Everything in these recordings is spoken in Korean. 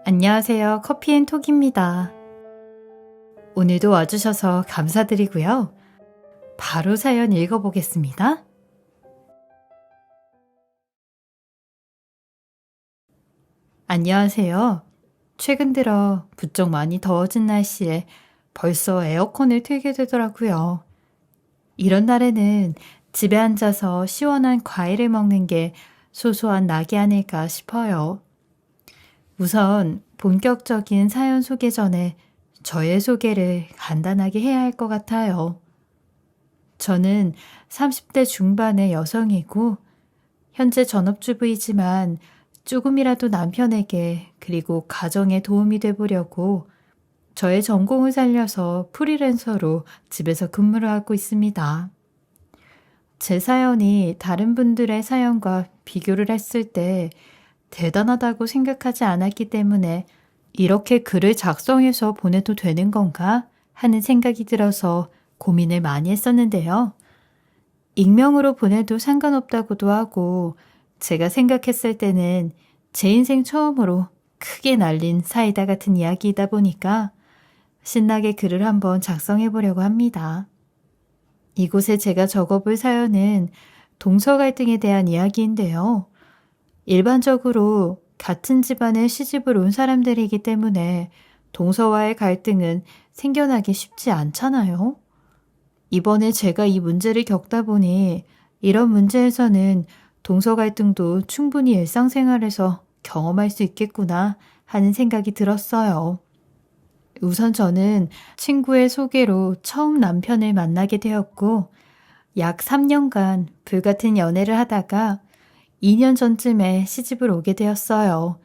안녕하세요. 커피앤톡입니다. 오늘도 와주셔서 감사드리고요. 바로 사연 읽어보겠습니다. 안녕하세요. 최근 들어 부쩍 많이 더워진 날씨에 벌써 에어컨을 틀게 되더라고요. 이런 날에는 집에 앉아서 시원한 과일을 먹는 게 소소한 낙이 아닐까 싶어요. 우선 본격적인 사연 소개 전에 저의 소개를 간단하게 해야 할 것 같아요. 저는 30대 중반의 여성이고 현재 전업주부이지만 조금이라도 남편에게 그리고 가정에 도움이 되보려고 저의 전공을 살려서 프리랜서로 집에서 근무를 하고 있습니다. 제 사연이 다른 분들의 사연과 비교를 했을 때 대단하다고 생각하지 않았기 때문에 이렇게 글을 작성해서 보내도 되는 건가 하는 생각이 들어서 고민을 많이 했었는데요. 익명으로 보내도 상관없다고도 하고 제가 생각했을 때는 제 인생 처음으로 크게 날린 사이다 같은 이야기이다 보니까 신나게 글을 한번 작성해 보려고 합니다. 이곳에 제가 적어볼 사연은 동서 갈등에 대한 이야기인데요. 일반적으로 같은 집안에 시집을 온 사람들이기 때문에 동서와의 갈등은 생겨나기 쉽지 않잖아요. 이번에 제가 이 문제를 겪다 보니 이런 문제에서는 동서 갈등도 충분히 일상생활에서 경험할 수 있겠구나 하는 생각이 들었어요. 우선 저는 친구의 소개로 처음 남편을 만나게 되었고 약 3년간 불같은 연애를 하다가 2년 전쯤에 시집을 오게 되었어요.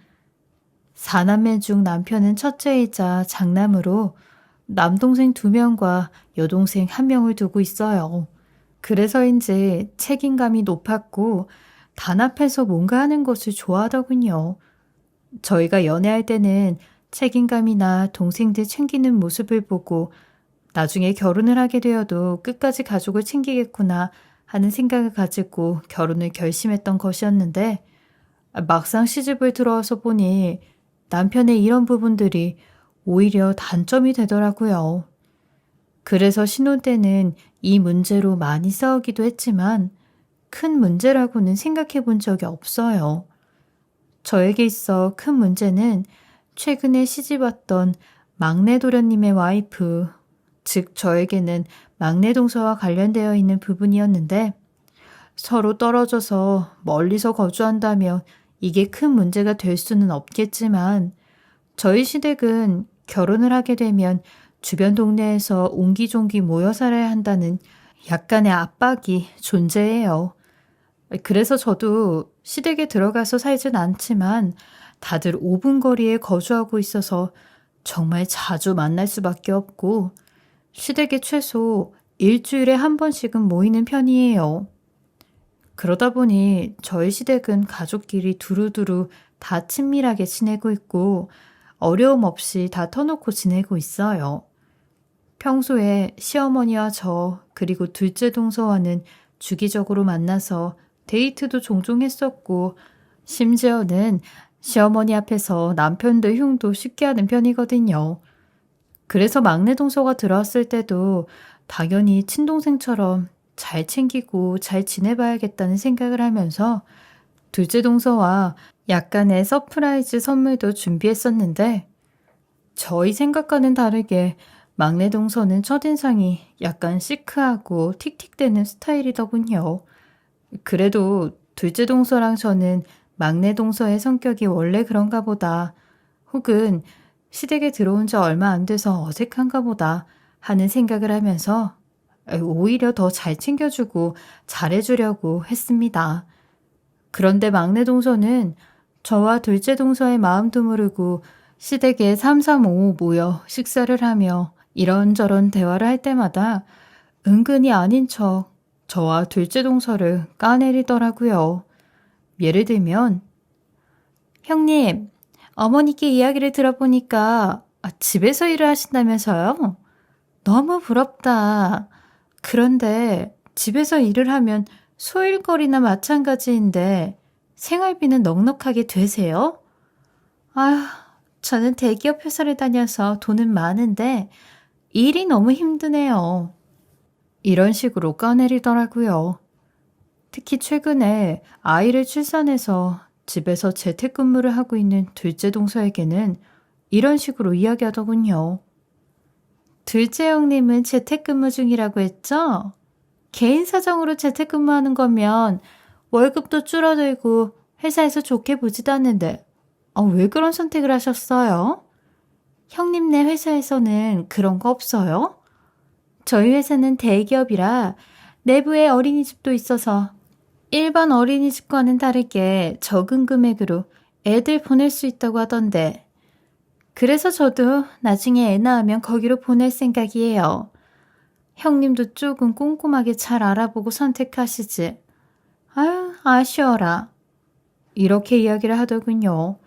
4남매 중 남편은 첫째이자 장남으로 남동생 2명과 여동생 1명을 두고 있어요. 그래서인지 책임감이 높았고 단합해서 뭔가 하는 것을 좋아하더군요. 저희가 연애할 때는 책임감이나 동생들 챙기는 모습을 보고 나중에 결혼을 하게 되어도 끝까지 가족을 챙기겠구나 하는 생각을 가지고 결혼을 결심했던 것이었는데 막상 시집을 들어와서 보니 남편의 이런 부분들이 오히려 단점이 되더라고요. 그래서 신혼 때는 이 문제로 많이 싸우기도 했지만 큰 문제라고는 생각해 본 적이 없어요. 저에게 있어 큰 문제는 최근에 시집 왔던 막내 도련님의 와이프, 즉 저에게는 막내 동서와 관련되어 있는 부분이었는데 서로 떨어져서 멀리서 거주한다면 이게 큰 문제가 될 수는 없겠지만 저희 시댁은 결혼을 하게 되면 주변 동네에서 옹기종기 모여 살아야 한다는 약간의 압박이 존재해요. 그래서 저도 시댁에 들어가서 살진 않지만 다들 5분 거리에 거주하고 있어서 정말 자주 만날 수밖에 없고 시댁에 최소 일주일에 한 번씩은 모이는 편이에요. 그러다 보니 저희 시댁은 가족끼리 두루두루 다 친밀하게 지내고 있고 어려움 없이 다 터놓고 지내고 있어요. 평소에 시어머니와 저 그리고 둘째 동서와는 주기적으로 만나서 데이트도 종종 했었고 심지어는 시어머니 앞에서 남편들 흉도 쉽게 하는 편이거든요. 그래서 막내 동서가 들어왔을 때도 당연히 친동생처럼 잘 챙기고 잘 지내봐야겠다는 생각을 하면서 둘째 동서와 약간의 서프라이즈 선물도 준비했었는데 저희 생각과는 다르게 막내 동서는 첫인상이 약간 시크하고 틱틱대는 스타일이더군요. 그래도 둘째 동서랑 저는 막내 동서의 성격이 원래 그런가 보다 혹은 시댁에 들어온 지 얼마 안 돼서 어색한가 보다 하는 생각을 하면서 오히려 더 잘 챙겨주고 잘해주려고 했습니다. 그런데 막내 동서는 저와 둘째 동서의 마음도 모르고 시댁에 335 모여 식사를 하며 이런저런 대화를 할 때마다 은근히 아닌 척 저와 둘째 동서를 까내리더라고요. 예를 들면 형님, 어머니께 이야기를 들어보니까 집에서 일을 하신다면서요? 너무 부럽다. 그런데 집에서 일을 하면 소일거리나 마찬가지인데 생활비는 넉넉하게 되세요? 아휴, 저는 대기업 회사를 다녀서 돈은 많은데 일이 너무 힘드네요. 이런 식으로 꺼내리더라고요. 특히 최근에 아이를 출산해서 집에서 재택근무를 하고 있는 둘째 동서에게는 이런 식으로 이야기하더군요. 둘째 형님은 재택근무 중이라고 했죠? 개인 사정으로 재택근무하는 거면 월급도 줄어들고 회사에서 좋게 보지도 않는데 왜 그런 선택을 하셨어요? 형님네 회사에서는 그런 거 없어요? 저희 회사는 대기업이라 내부에 어린이집도 있어서 일반 어린이집과는 다르게 적은 금액으로 애들 보낼 수 있다고 하던데 그래서 저도 나중에 애 낳으면 거기로 보낼 생각이에요. 형님도 조금 꼼꼼하게 잘 알아보고 선택하시지. 아유, 아쉬워라. 이렇게 이야기를 하더군요.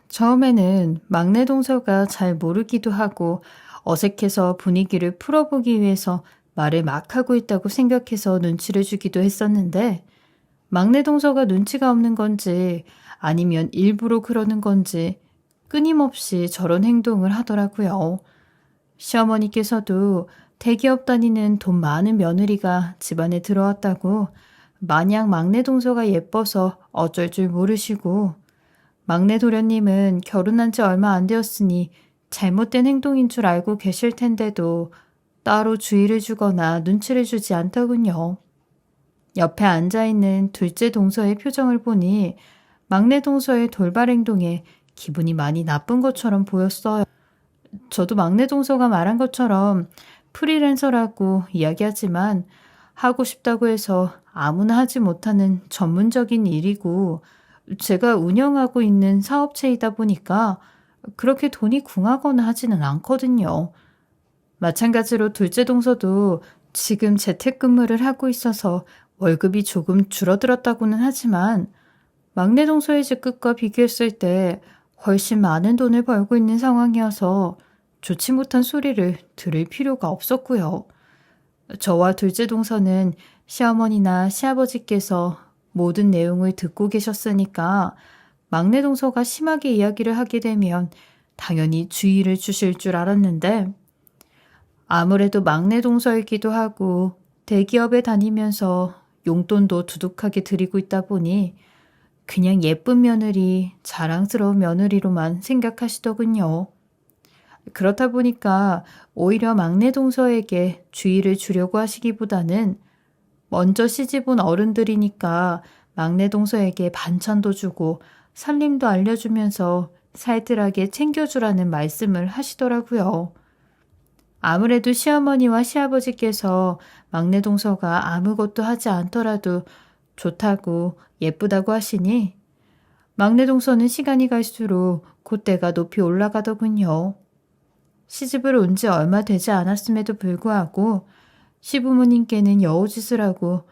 처음에는 막내 동서가 잘 모르기도 하고 어색해서 분위기를 풀어보기 위해서 말을 막 하고 있다고 생각해서 눈치를 주기도 했었는데 막내 동서가 눈치가 없는 건지 아니면 일부러 그러는 건지 끊임없이 저런 행동을 하더라고요. 시어머니께서도 대기업 다니는 돈 많은 며느리가 집안에 들어왔다고 마냥 막내 동서가 예뻐서 어쩔 줄 모르시고 막내 도련님은 결혼한 지 얼마 안 되었으니 잘못된 행동인 줄 알고 계실 텐데도 따로 주의를 주거나 눈치를 주지 않더군요. 옆에 앉아있는 둘째 동서의 표정을 보니 막내 동서의 돌발 행동에 기분이 많이 나쁜 것처럼 보였어요. 저도 막내 동서가 말한 것처럼 프리랜서라고 이야기하지만 하고 싶다고 해서 아무나 하지 못하는 전문적인 일이고 제가 운영하고 있는 사업체이다 보니까 그렇게 돈이 궁하거나 하지는 않거든요. 마찬가지로 둘째 동서도 지금 재택근무를 하고 있어서 월급이 조금 줄어들었다고는 하지만 막내 동서의 직급과 비교했을 때 훨씬 많은 돈을 벌고 있는 상황이어서 좋지 못한 소리를 들을 필요가 없었고요. 저와 둘째 동서는 시어머니나 시아버지께서 모든 내용을 듣고 계셨으니까 막내 동서가 심하게 이야기를 하게 되면 당연히 주의를 주실 줄 알았는데 아무래도 막내 동서이기도 하고 대기업에 다니면서 용돈도 두둑하게 드리고 있다 보니 그냥 예쁜 며느리, 자랑스러운 며느리로만 생각하시더군요. 그렇다 보니까 오히려 막내 동서에게 주의를 주려고 하시기보다는 먼저 시집온 어른들이니까 막내 동서에게 반찬도 주고 살림도 알려주면서 살뜰하게 챙겨주라는 말씀을 하시더라고요. 아무래도 시어머니와 시아버지께서 막내 동서가 아무것도 하지 않더라도 좋다고 예쁘다고 하시니 막내 동서는 시간이 갈수록 콧대가 높이 올라가더군요. 시집을 온 지 얼마 되지 않았음에도 불구하고 시부모님께는 여우짓을 하고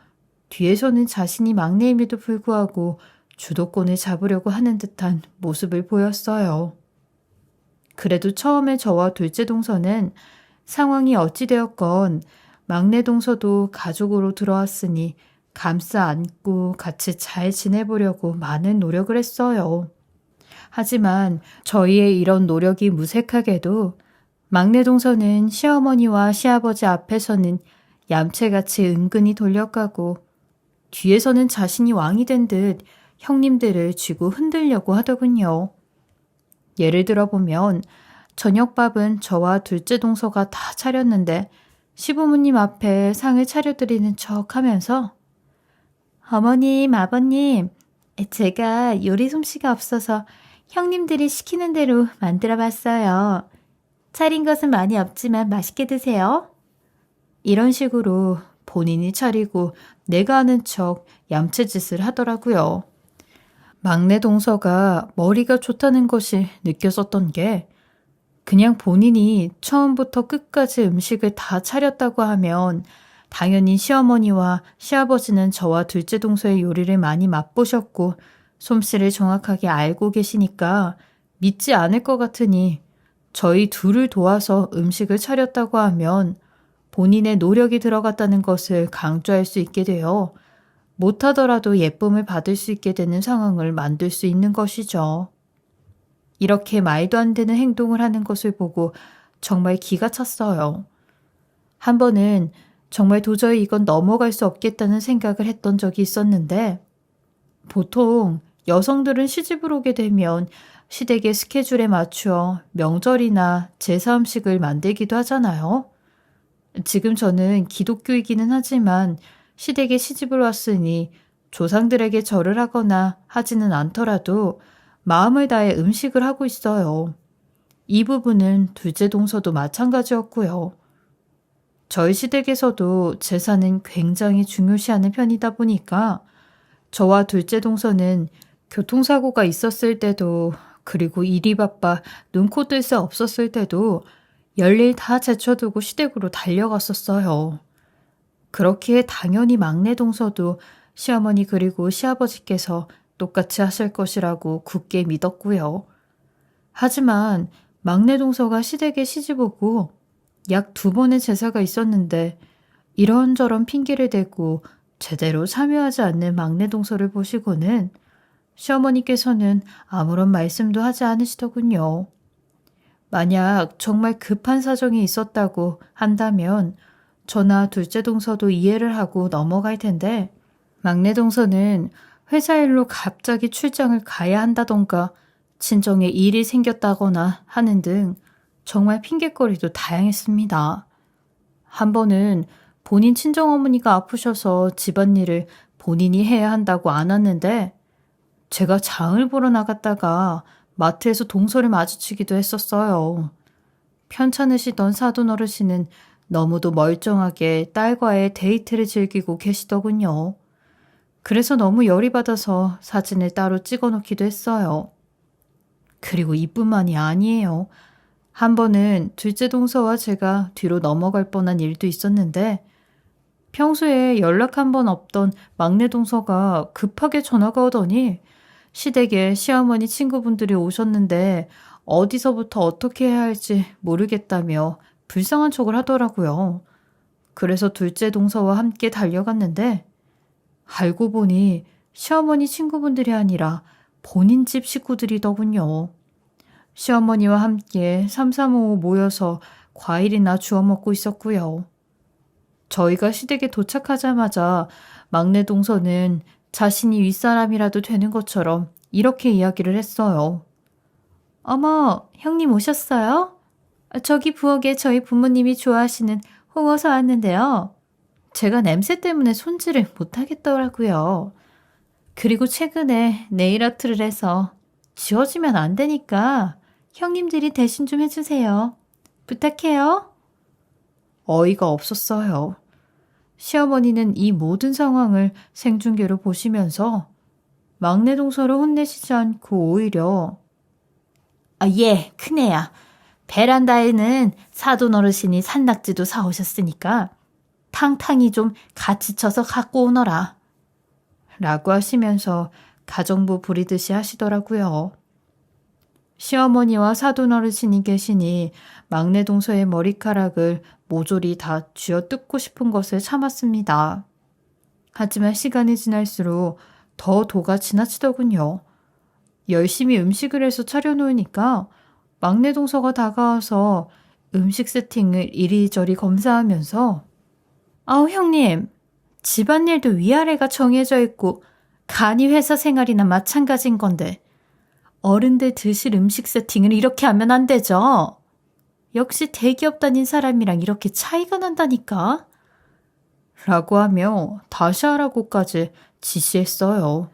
뒤에서는 자신이 막내임에도 불구하고 주도권을 잡으려고 하는 듯한 모습을 보였어요. 그래도 처음에 저와 둘째 동서는 상황이 어찌되었건 막내 동서도 가족으로 들어왔으니 감싸 안고 같이 잘 지내보려고 많은 노력을 했어요. 하지만 저희의 이런 노력이 무색하게도 막내 동서는 시어머니와 시아버지 앞에서는 얌체같이 은근히 돌려가고 뒤에서는 자신이 왕이 된 듯 형님들을 쥐고 흔들려고 하더군요. 예를 들어보면 저녁밥은 저와 둘째 동서가 다 차렸는데 시부모님 앞에 상을 차려드리는 척 하면서 어머님, 아버님, 제가 요리 솜씨가 없어서 형님들이 시키는 대로 만들어 봤어요. 차린 것은 많이 없지만 맛있게 드세요. 이런 식으로 본인이 차리고 내가 하는 척 얌체짓을 하더라고요. 막내 동서가 머리가 좋다는 것이 느껴졌던 게 그냥 본인이 처음부터 끝까지 음식을 다 차렸다고 하면 당연히 시어머니와 시아버지는 저와 둘째 동서의 요리를 많이 맛보셨고 솜씨를 정확하게 알고 계시니까 믿지 않을 것 같으니 저희 둘을 도와서 음식을 차렸다고 하면 본인의 노력이 들어갔다는 것을 강조할 수 있게 되어 못하더라도 예쁨을 받을 수 있게 되는 상황을 만들 수 있는 것이죠. 이렇게 말도 안 되는 행동을 하는 것을 보고 정말 기가 찼어요. 한 번은 정말 도저히 이건 넘어갈 수 없겠다는 생각을 했던 적이 있었는데, 보통 여성들은 시집을 오게 되면 시댁의 스케줄에 맞추어 명절이나 제사 음식을 만들기도 하잖아요. 지금 저는 기독교이기는 하지만 시댁에 시집을 왔으니 조상들에게 절을 하거나 하지는 않더라도 마음을 다해 음식을 하고 있어요. 이 부분은 둘째 동서도 마찬가지였고요. 저희 시댁에서도 제사는 굉장히 중요시하는 편이다 보니까 저와 둘째 동서는 교통사고가 있었을 때도, 그리고 일이 바빠 눈코 뜰 새 없었을 때도 열일 다 제쳐두고 시댁으로 달려갔었어요. 그렇기에 당연히 막내 동서도 시어머니 그리고 시아버지께서 똑같이 하실 것이라고 굳게 믿었고요. 하지만 막내 동서가 시댁에 시집 오고 약 2번의 제사가 있었는데 이런저런 핑계를 대고 제대로 참여하지 않는 막내 동서를 보시고는 시어머니께서는 아무런 말씀도 하지 않으시더군요. 만약 정말 급한 사정이 있었다고 한다면 저나 둘째 동서도 이해를 하고 넘어갈 텐데, 막내 동서는 회사 일로 갑자기 출장을 가야 한다던가 친정에 일이 생겼다거나 하는 등 정말 핑곗거리도 다양했습니다. 한 번은 본인 친정어머니가 아프셔서 집안일을 본인이 해야 한다고 안 왔는데, 제가 장을 보러 나갔다가 마트에서 동서를 마주치기도 했었어요. 편찮으시던 사돈 어르신은 너무도 멀쩡하게 딸과의 데이트를 즐기고 계시더군요. 그래서 너무 열이 받아서 사진을 따로 찍어 놓기도 했어요. 그리고 이뿐만이 아니에요. 한 번은 둘째 동서와 제가 뒤로 넘어갈 뻔한 일도 있었는데, 평소에 연락 한 번 없던 막내 동서가 급하게 전화가 오더니 시댁에 시어머니 친구분들이 오셨는데 어디서부터 어떻게 해야 할지 모르겠다며 불쌍한 척을 하더라고요. 그래서 둘째 동서와 함께 달려갔는데 알고 보니 시어머니 친구분들이 아니라 본인 집 식구들이더군요. 시어머니와 함께 삼삼오오 모여서 과일이나 주워 먹고 있었고요. 저희가 시댁에 도착하자마자 막내 동서는 자신이 윗사람이라도 되는 것처럼 이렇게 이야기를 했어요. 어머, 형님 오셨어요? 저기 부엌에 저희 부모님이 좋아하시는 홍어 사왔는데요. 제가 냄새 때문에 손질을 못하겠더라고요. 그리고 최근에 네일 아트를 해서 지워지면 안 되니까 형님들이 대신 좀 해주세요. 부탁해요. 어이가 없었어요. 시어머니는 이 모든 상황을 생중계로 보시면서 막내 동서를 혼내시지 않고 오히려 예, 큰애야. 베란다에는 사돈 어르신이 산낙지도 사오셨으니까 탕탕이 좀 같이 쳐서 갖고 오너라. 라고 하시면서 가정부 부리듯이 하시더라고요. 시어머니와 사돈 어르신이 계시니 막내 동서의 머리카락을 모조리 다 쥐어뜯고 싶은 것을 참았습니다. 하지만 시간이 지날수록 더 도가 지나치더군요. 열심히 음식을 해서 차려놓으니까 막내 동서가 다가와서 음식 세팅을 이리저리 검사하면서 아우 형님, 집안일도 위아래가 정해져 있고 간이 회사 생활이나 마찬가지인 건데 어른들 드실 음식 세팅을 이렇게 하면 안 되죠. 역시 대기업 다닌 사람이랑 이렇게 차이가 난다니까. 라고 하며 다시 하라고까지 지시했어요.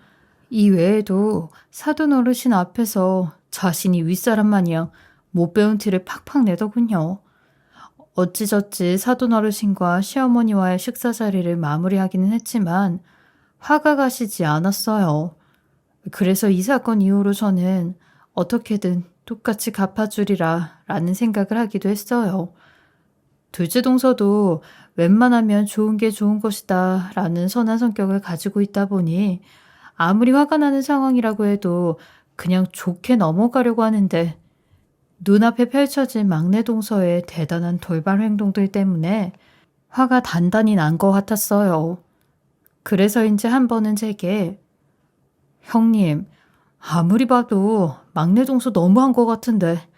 이 외에도 사돈 어르신 앞에서 자신이 윗사람 마냥 못 배운 티를 팍팍 내더군요. 어찌저찌 사돈 어르신과 시어머니와의 식사 자리를 마무리하기는 했지만 화가 가시지 않았어요. 그래서 이 사건 이후로 저는 어떻게든 똑같이 갚아주리라 라는 생각을 하기도 했어요. 둘째 동서도 웬만하면 좋은 게 좋은 것이다 라는 선한 성격을 가지고 있다 보니 아무리 화가 나는 상황이라고 해도 그냥 좋게 넘어가려고 하는데 눈앞에 펼쳐진 막내 동서의 대단한 돌발 행동들 때문에 화가 단단히 난 것 같았어요. 그래서인지 한 번은 제게 형님, 아무리 봐도 막내 동서 너무한 것 같은데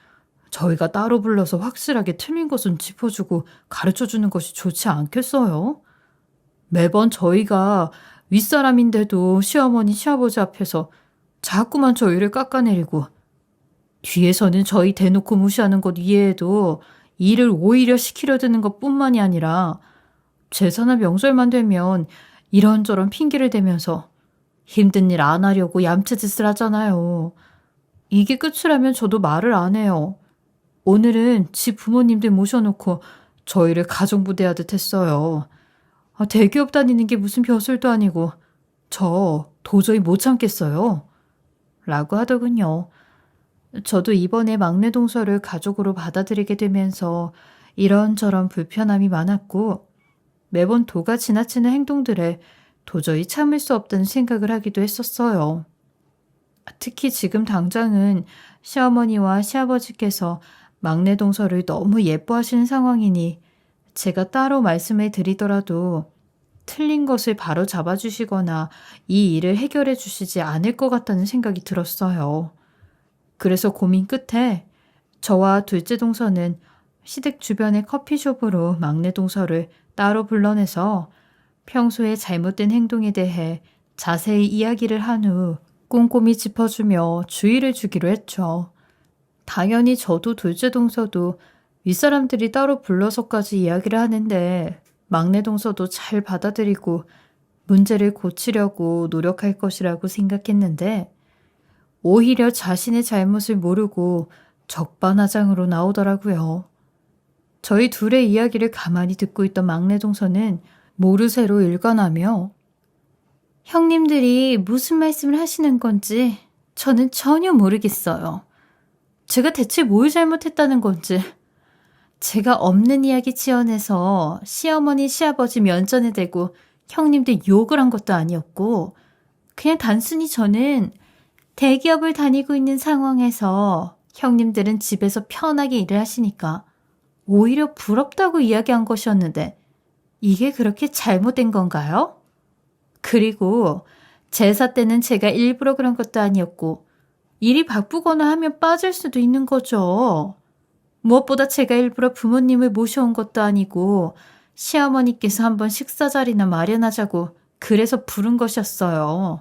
저희가 따로 불러서 확실하게 틀린 것은 짚어주고 가르쳐주는 것이 좋지 않겠어요? 매번 저희가 윗사람인데도 시어머니, 시아버지 앞에서 자꾸만 저희를 깎아내리고 뒤에서는 저희 대놓고 무시하는 것 이외에도 일을 오히려 시키려 드는 것뿐만이 아니라 제사나 명절만 되면 이런저런 핑계를 대면서 힘든 일 안 하려고 얌체짓을 하잖아요. 이게 끝이라면 저도 말을 안 해요. 오늘은 집 부모님들 모셔놓고 저희를 가정부대하듯 했어요. 대기업 다니는 게 무슨 벼슬도 아니고 저 도저히 못 참겠어요. 라고 하더군요. 저도 이번에 막내 동서를 가족으로 받아들이게 되면서 이런저런 불편함이 많았고 매번 도가 지나치는 행동들에 도저히 참을 수 없다는 생각을 하기도 했었어요. 특히 지금 당장은 시어머니와 시아버지께서 막내 동서를 너무 예뻐하시는 상황이니 제가 따로 말씀을 드리더라도 틀린 것을 바로 잡아주시거나 이 일을 해결해 주시지 않을 것 같다는 생각이 들었어요. 그래서 고민 끝에 저와 둘째 동서는 시댁 주변의 커피숍으로 막내 동서를 따로 불러내서 평소에 잘못된 행동에 대해 자세히 이야기를 한 후 꼼꼼히 짚어주며 주의를 주기로 했죠. 당연히 저도 둘째 동서도 윗사람들이 따로 불러서까지 이야기를 하는데 막내 동서도 잘 받아들이고 문제를 고치려고 노력할 것이라고 생각했는데 오히려 자신의 잘못을 모르고 적반하장으로 나오더라고요. 저희 둘의 이야기를 가만히 듣고 있던 막내 동서는 모르쇠로 일관하며 형님들이 무슨 말씀을 하시는 건지 저는 전혀 모르겠어요. 제가 대체 뭘 잘못했다는 건지. 제가 없는 이야기 지어내서 시어머니, 시아버지 면전에 대고 형님들 욕을 한 것도 아니었고 그냥 단순히 저는 대기업을 다니고 있는 상황에서 형님들은 집에서 편하게 일을 하시니까 오히려 부럽다고 이야기한 것이었는데 이게 그렇게 잘못된 건가요? 그리고 제사 때는 제가 일부러 그런 것도 아니었고 일이 바쁘거나 하면 빠질 수도 있는 거죠. 무엇보다 제가 일부러 부모님을 모셔온 것도 아니고 시어머니께서 한번 식사 자리나 마련하자고 그래서 부른 것이었어요.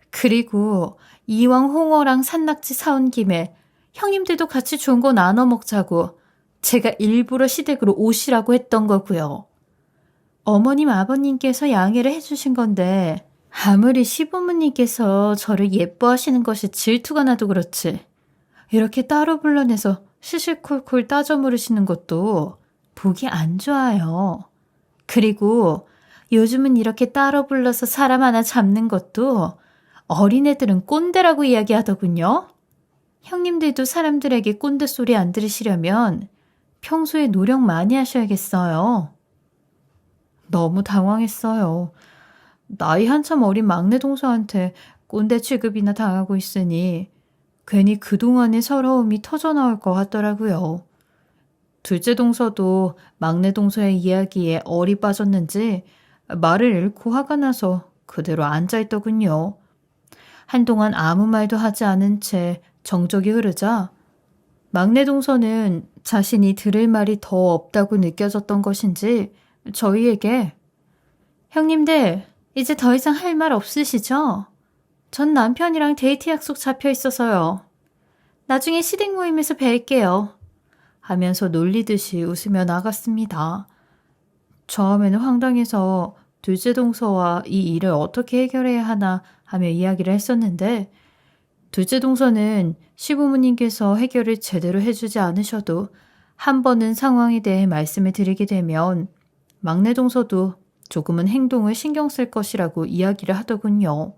그리고 이왕 홍어랑 산낙지 사온 김에 형님들도 같이 좋은 거 나눠 먹자고 제가 일부러 시댁으로 오시라고 했던 거고요. 어머님, 아버님께서 양해를 해주신 건데 아무리 시부모님께서 저를 예뻐하시는 것이 질투가 나도 그렇지 이렇게 따로 불러내서 시시콜콜 따져 물으시는 것도 보기 안 좋아요. 그리고 요즘은 이렇게 따로 불러서 사람 하나 잡는 것도 어린애들은 꼰대라고 이야기하더군요. 형님들도 사람들에게 꼰대 소리 안 들으시려면 평소에 노력 많이 하셔야겠어요. 너무 당황했어요. 나이 한참 어린 막내 동서한테 꼰대 취급이나 당하고 있으니 괜히 그동안의 서러움이 터져나올 것 같더라고요. 둘째 동서도 막내 동서의 이야기에 얼이 빠졌는지 말을 잃고 화가 나서 그대로 앉아있더군요. 한동안 아무 말도 하지 않은 채 정적이 흐르자 막내 동서는 자신이 들을 말이 더 없다고 느껴졌던 것인지 저희에게 형님들 이제 더 이상 할 말 없으시죠? 전 남편이랑 데이트 약속 잡혀 있어서요. 나중에 시댁 모임에서 뵐게요. 하면서 놀리듯이 웃으며 나갔습니다. 처음에는 황당해서 둘째 동서와 이 일을 어떻게 해결해야 하나 하며 이야기를 했었는데 둘째 동서는 시부모님께서 해결을 제대로 해주지 않으셔도 한 번은 상황에 대해 말씀을 드리게 되면 막내 동서도 조금은 행동을 신경 쓸 것이라고 이야기를 하더군요.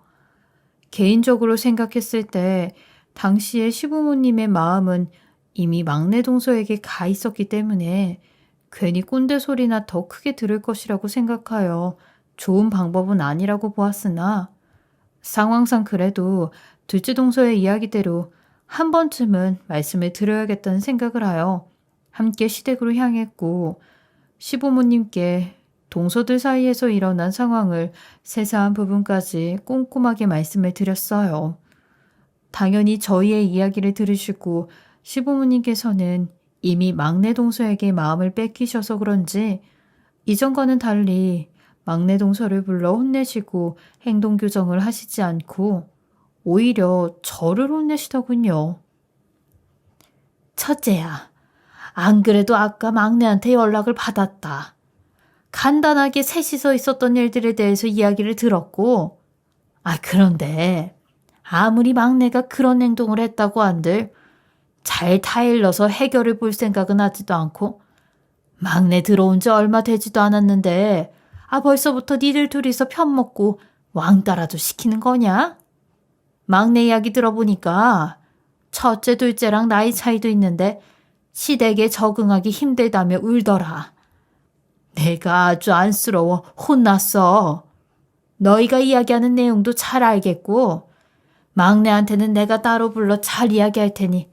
개인적으로 생각했을 때 당시의 시부모님의 마음은 이미 막내 동서에게 가 있었기 때문에 괜히 꼰대 소리나 더 크게 들을 것이라고 생각하여 좋은 방법은 아니라고 보았으나 상황상 그래도 둘째 동서의 이야기대로 한 번쯤은 말씀을 드려야겠다는 생각을 하여 함께 시댁으로 향했고 시부모님께 동서들 사이에서 일어난 상황을 세세한 부분까지 꼼꼼하게 말씀을 드렸어요. 당연히 저희의 이야기를 들으시고 시부모님께서는 이미 막내 동서에게 마음을 뺏기셔서 그런지 이전과는 달리 막내 동서를 불러 혼내시고 행동 교정을 하시지 않고 오히려 저를 혼내시더군요. 첫째야, 안 그래도 아까 막내한테 연락을 받았다. 간단하게 셋이서 있었던 일들에 대해서 이야기를 들었고, 그런데 아무리 막내가 그런 행동을 했다고 한들 잘 타일러서 해결을 볼 생각은 하지도 않고, 막내 들어온 지 얼마 되지도 않았는데 벌써부터 니들 둘이서 편먹고 왕따라도 시키는 거냐? 막내 이야기 들어보니까 첫째, 둘째랑 나이 차이도 있는데 시댁에 적응하기 힘들다며 울더라. 내가 아주 안쓰러워 혼났어. 너희가 이야기하는 내용도 잘 알겠고 막내한테는 내가 따로 불러 잘 이야기할 테니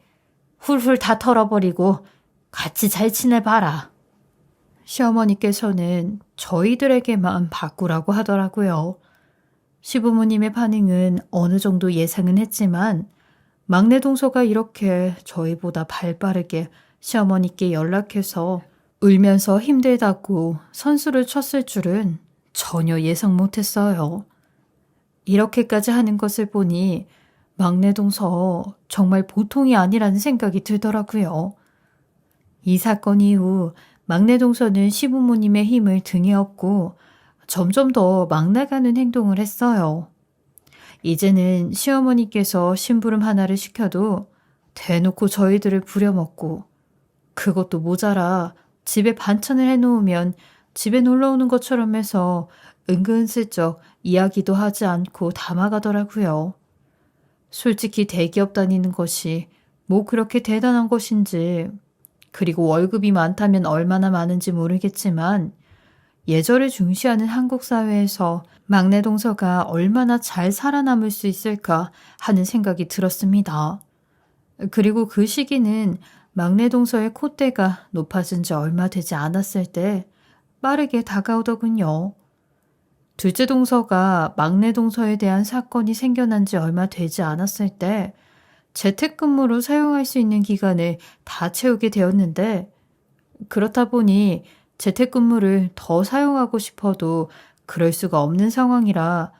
훌훌 다 털어버리고 같이 잘 지내봐라. 시어머니께서는 저희들에게만 바꾸라고 하더라고요. 시부모님의 반응은 어느 정도 예상은 했지만 막내 동서가 이렇게 저희보다 발빠르게 시어머니께 연락해서 울면서 힘들다고 선수를 쳤을 줄은 전혀 예상 못했어요. 이렇게까지 하는 것을 보니 막내 동서 정말 보통이 아니라는 생각이 들더라고요. 이 사건 이후 막내 동서는 시부모님의 힘을 등에 업고 점점 더 막 나가는 행동을 했어요. 이제는 시어머니께서 심부름 하나를 시켜도 대놓고 저희들을 부려먹고 그것도 모자라 집에 반찬을 해놓으면 집에 놀러오는 것처럼 해서 은근슬쩍 이야기도 하지 않고 담아가더라고요. 솔직히 대기업 다니는 것이 뭐 그렇게 대단한 것인지, 그리고 월급이 많다면 얼마나 많은지 모르겠지만 예절을 중시하는 한국 사회에서 막내 동서가 얼마나 잘 살아남을 수 있을까 하는 생각이 들었습니다. 그리고 그 시기는 막내 동서의 콧대가 높아진 지 얼마 되지 않았을 때 빠르게 다가오더군요. 둘째 동서가 막내 동서에 대한 사건이 생겨난 지 얼마 되지 않았을 때 재택근무로 사용할 수 있는 기간을 다 채우게 되었는데, 그렇다 보니 재택근무를 더 사용하고 싶어도 그럴 수가 없는 상황이라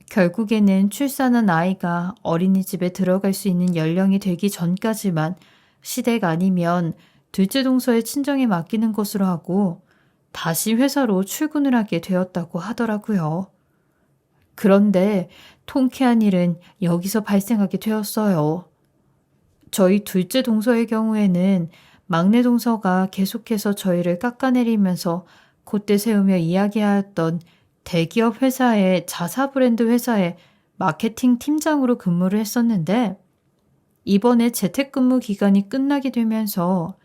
결국에는 출산한 아이가 어린이집에 들어갈 수 있는 연령이 되기 전까지만 시댁 아니면 둘째 동서의 친정에 맡기는 것으로 하고 다시 회사로 출근을 하게 되었다고 하더라고요. 그런데 통쾌한 일은 여기서 발생하게 되었어요. 저희 둘째 동서의 경우에는 막내 동서가 계속해서 저희를 깎아내리면서 콧대 세우며 이야기하였던 대기업 회사의 자사 브랜드 회사의 마케팅 팀장으로 근무를 했었는데, 이번에 재택근무 기간이 끝나게 되면서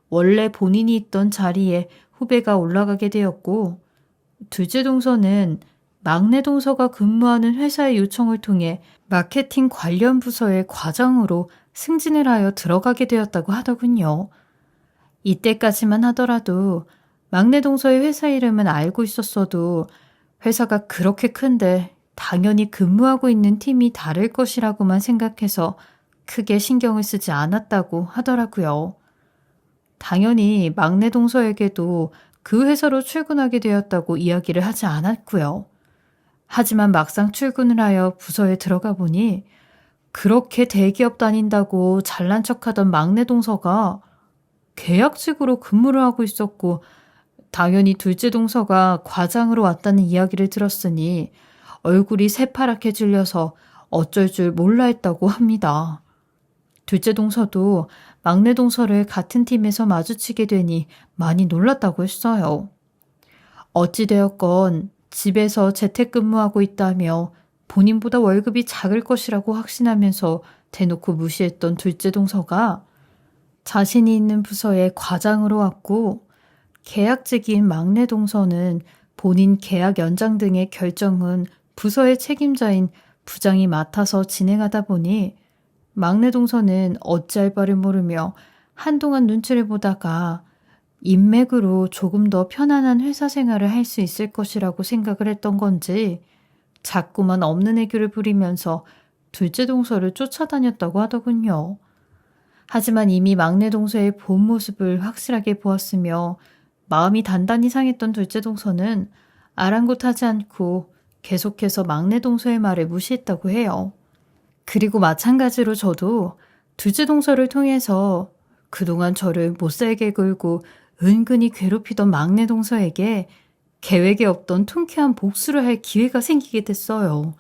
원래 본인이 있던 자리에 후배가 올라가게 되었고, 둘째 동서는 막내 동서가 근무하는 회사의 요청을 통해 마케팅 관련 부서의 과장으로 승진을 하여 들어가게 되었다고 하더군요. 이때까지만 하더라도 막내 동서의 회사 이름은 알고 있었어도 회사가 그렇게 큰데 당연히 근무하고 있는 팀이 다를 것이라고만 생각해서 크게 신경을 쓰지 않았다고 하더라고요. 당연히 막내 동서에게도 그 회사로 출근하게 되었다고 이야기를 하지 않았고요. 하지만 막상 출근을 하여 부서에 들어가 보니 그렇게 대기업 다닌다고 잘난 척하던 막내 동서가 계약직으로 근무를 하고 있었고, 당연히 둘째 동서가 과장으로 왔다는 이야기를 들었으니 얼굴이 새파랗게 질려서 어쩔 줄 몰라 했다고 합니다. 둘째 동서도 막내 동서를 같은 팀에서 마주치게 되니 많이 놀랐다고 했어요. 어찌되었건 집에서 재택근무하고 있다며 본인보다 월급이 작을 것이라고 확신하면서 대놓고 무시했던 둘째 동서가 자신이 있는 부서에 과장으로 왔고, 계약직인 막내 동서는 본인 계약 연장 등의 결정은 부서의 책임자인 부장이 맡아서 진행하다 보니 막내 동서는 어찌할 바를 모르며 한동안 눈치를 보다가 인맥으로 조금 더 편안한 회사 생활을 할 수 있을 것이라고 생각을 했던 건지 자꾸만 없는 애교를 부리면서 둘째 동서를 쫓아다녔다고 하더군요. 하지만 이미 막내 동서의 본 모습을 확실하게 보았으며 마음이 단단히 상했던 둘째 동서는 아랑곳하지 않고 계속해서 막내 동서의 말을 무시했다고 해요. 그리고 마찬가지로 저도 둘째 동서를 통해서 그동안 저를 못살게 굴고 은근히 괴롭히던 막내 동서에게 계획에 없던 통쾌한 복수를 할 기회가 생기게 됐어요.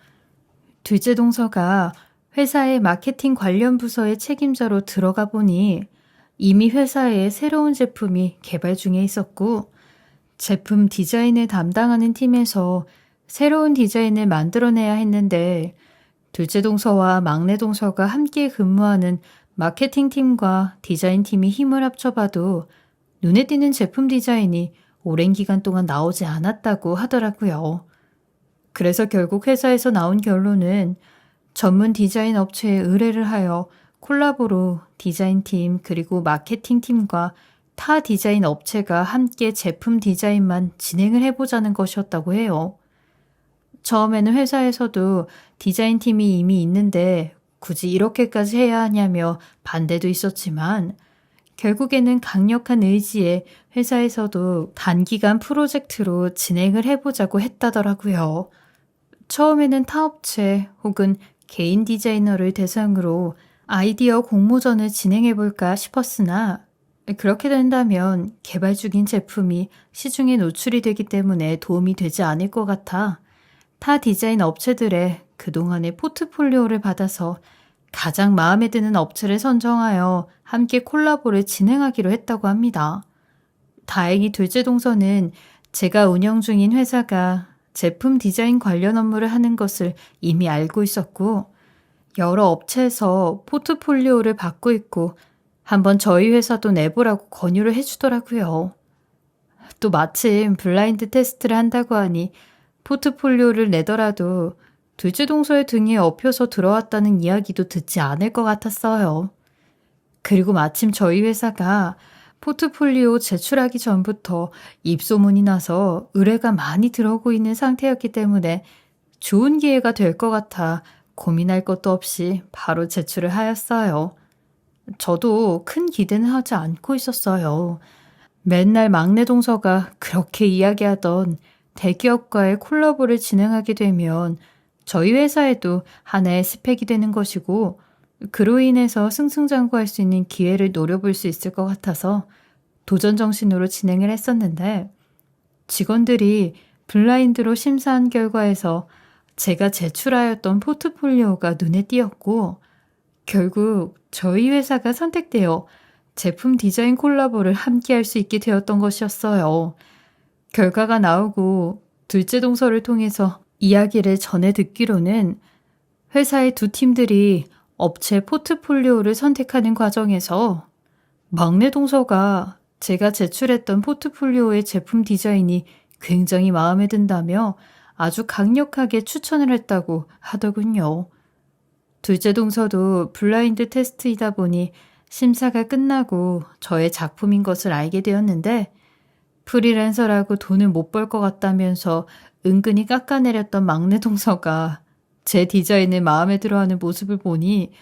둘째 동서가 회사의 마케팅 관련 부서의 책임자로 들어가 보니 이미 회사에 새로운 제품이 개발 중에 있었고 제품 디자인을 담당하는 팀에서 새로운 디자인을 만들어내야 했는데 둘째 동서와 막내 동서가 함께 근무하는 마케팅 팀과 디자인 팀이 힘을 합쳐봐도 눈에 띄는 제품 디자인이 오랜 기간 동안 나오지 않았다고 하더라고요. 그래서 결국 회사에서 나온 결론은 전문 디자인 업체에 의뢰를 하여 콜라보로 디자인팀 그리고 마케팅팀과 타 디자인 업체가 함께 제품 디자인만 진행을 해보자는 것이었다고 해요. 처음에는 회사에서도 디자인팀이 이미 있는데 굳이 이렇게까지 해야 하냐며 반대도 있었지만 결국에는 강력한 의지에 회사에서도 단기간 프로젝트로 진행을 해보자고 했다더라고요. 처음에는 타업체 혹은 개인 디자이너를 대상으로 아이디어 공모전을 진행해볼까 싶었으나 그렇게 된다면 개발 중인 제품이 시중에 노출이 되기 때문에 도움이 되지 않을 것 같아 타 디자인 업체들의 그동안의 포트폴리오를 받아서 가장 마음에 드는 업체를 선정하여 함께 콜라보를 진행하기로 했다고 합니다. 다행히 둘째 동서는 제가 운영 중인 회사가 제품 디자인 관련 업무를 하는 것을 이미 알고 있었고 여러 업체에서 포트폴리오를 받고 있고 한번 저희 회사도 내보라고 권유를 해주더라고요. 또 마침 블라인드 테스트를 한다고 하니 포트폴리오를 내더라도 둘째 동서의 등에 업혀서 들어왔다는 이야기도 듣지 않을 것 같았어요. 그리고 마침 저희 회사가 포트폴리오 제출하기 전부터 입소문이 나서 의뢰가 많이 들어오고 있는 상태였기 때문에 좋은 기회가 될 것 같아 고민할 것도 없이 바로 제출을 하였어요. 저도 큰 기대는 하지 않고 있었어요. 맨날 막내 동서가 그렇게 이야기하던 대기업과의 콜라보를 진행하게 되면 저희 회사에도 하나의 스펙이 되는 것이고 그로 인해서 승승장구할 수 있는 기회를 노려볼 수 있을 것 같아서 도전 정신으로 진행을 했었는데 직원들이 블라인드로 심사한 결과에서 제가 제출하였던 포트폴리오가 눈에 띄었고 결국 저희 회사가 선택되어 제품 디자인 콜라보를 함께 할 수 있게 되었던 것이었어요. 결과가 나오고 둘째 동서를 통해서 이야기를 전해 듣기로는 회사의 두 팀들이 업체 포트폴리오를 선택하는 과정에서 막내 동서가 제가 제출했던 포트폴리오의 제품 디자인이 굉장히 마음에 든다며 아주 강력하게 추천을 했다고 하더군요. 둘째 동서도 블라인드 테스트이다 보니 심사가 끝나고 저의 작품인 것을 알게 되었는데 프리랜서라고 돈을 못 벌 것 같다면서 은근히 깎아내렸던 막내 동서가 제 디자인을 마음에 들어하는 모습을 보니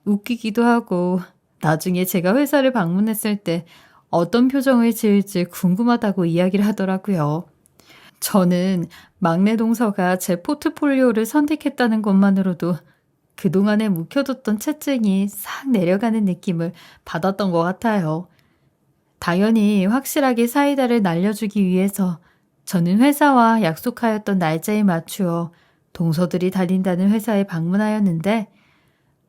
웃기기도 하고 나중에 제가 회사를 방문했을 때 어떤 표정을 지을지 궁금하다고 이야기를 하더라고요. 저는 막내 동서가 제 포트폴리오를 선택했다는 것만으로도 그동안에 묵혀뒀던 채증이 싹 내려가는 느낌을 받았던 것 같아요. 당연히 확실하게 사이다를 날려주기 위해서 저는 회사와 약속하였던 날짜에 맞추어 동서들이 다닌다는 회사에 방문하였는데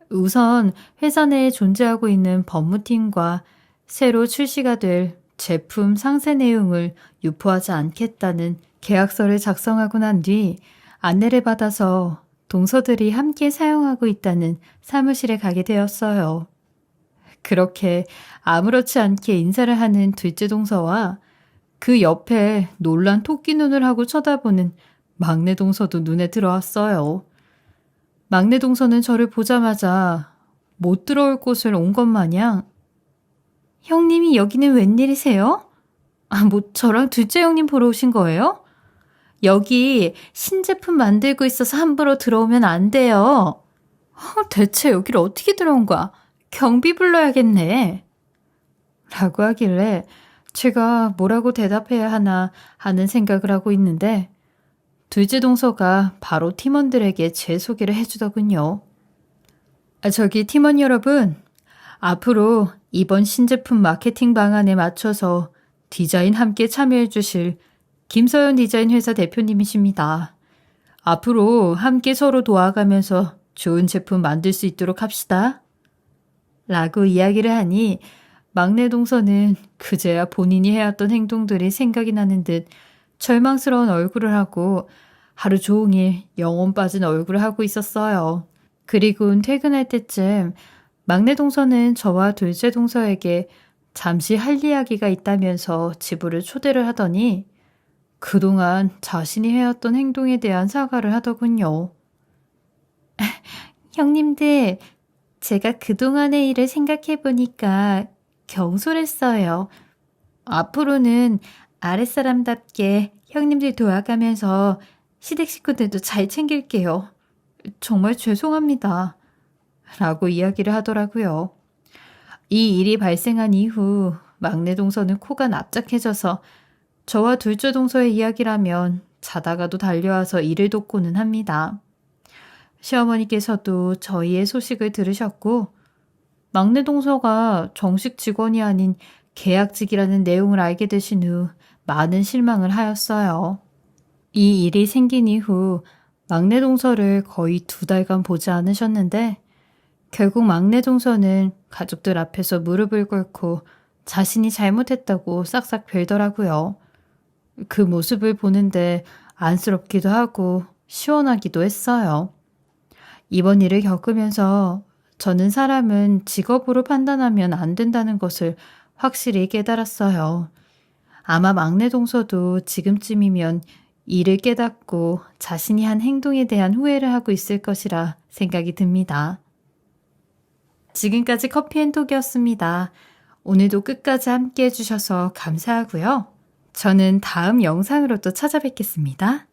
우선 회사 내에 존재하고 있는 법무팀과 새로 출시가 될 제품 상세 내용을 유포하지 않겠다는 계약서를 작성하고 난 뒤 안내를 받아서 동서들이 함께 사용하고 있다는 사무실에 가게 되었어요. 그렇게 아무렇지 않게 인사를 하는 둘째 동서와 그 옆에 놀란 토끼 눈을 하고 쳐다보는 막내 동서도 눈에 들어왔어요. 막내 동서는 저를 보자마자 못 들어올 곳을 온 것 마냥 형님이 여기는 웬일이세요? 저랑 둘째 형님 보러 오신 거예요? 여기 신제품 만들고 있어서 함부로 들어오면 안 돼요. 대체 여기를 어떻게 들어온 거야? 경비 불러야겠네. 라고 하길래 제가 뭐라고 대답해야 하나 하는 생각을 하고 있는데 둘째 동서가 바로 팀원들에게 제 소개를 해주더군요. 저기 팀원 여러분, 앞으로 이번 신제품 마케팅 방안에 맞춰서 디자인 함께 참여해 주실 김서연 디자인 회사 대표님이십니다. 앞으로 함께 서로 도와가면서 좋은 제품 만들 수 있도록 합시다. 라고 이야기를 하니 막내 동서는 그제야 본인이 해왔던 행동들이 생각이 나는 듯 절망스러운 얼굴을 하고 하루 종일 영혼 빠진 얼굴을 하고 있었어요. 그리고 퇴근할 때쯤 막내 동서는 저와 둘째 동서에게 잠시 할 이야기가 있다면서 집으로 초대를 하더니 그동안 자신이 해왔던 행동에 대한 사과를 하더군요. 형님들, 제가 그동안의 일을 생각해보니까 경솔했어요. 앞으로는 아랫사람답게 형님들 도와가면서 시댁 식구들도 잘 챙길게요. 정말 죄송합니다. 라고 이야기를 하더라고요. 이 일이 발생한 이후 막내 동서는 코가 납작해져서 저와 둘째 동서의 이야기라면 자다가도 달려와서 일을 돕고는 합니다. 시어머니께서도 저희의 소식을 들으셨고 막내 동서가 정식 직원이 아닌 계약직이라는 내용을 알게 되신 후 많은 실망을 하였어요. 이 일이 생긴 이후 막내 동서를 거의 2달간 보지 않으셨는데 결국 막내 동서는 가족들 앞에서 무릎을 꿇고 자신이 잘못했다고 싹싹 빌더라고요. 그 모습을 보는데 안쓰럽기도 하고 시원하기도 했어요. 이번 일을 겪으면서 저는 사람은 직업으로 판단하면 안 된다는 것을 확실히 깨달았어요. 아마 막내 동서도 지금쯤이면 이를 깨닫고 자신이 한 행동에 대한 후회를 하고 있을 것이라 생각이 듭니다. 지금까지 커피앤톡이었습니다. 오늘도 끝까지 함께 해주셔서 감사하고요. 저는 다음 영상으로 또 찾아뵙겠습니다.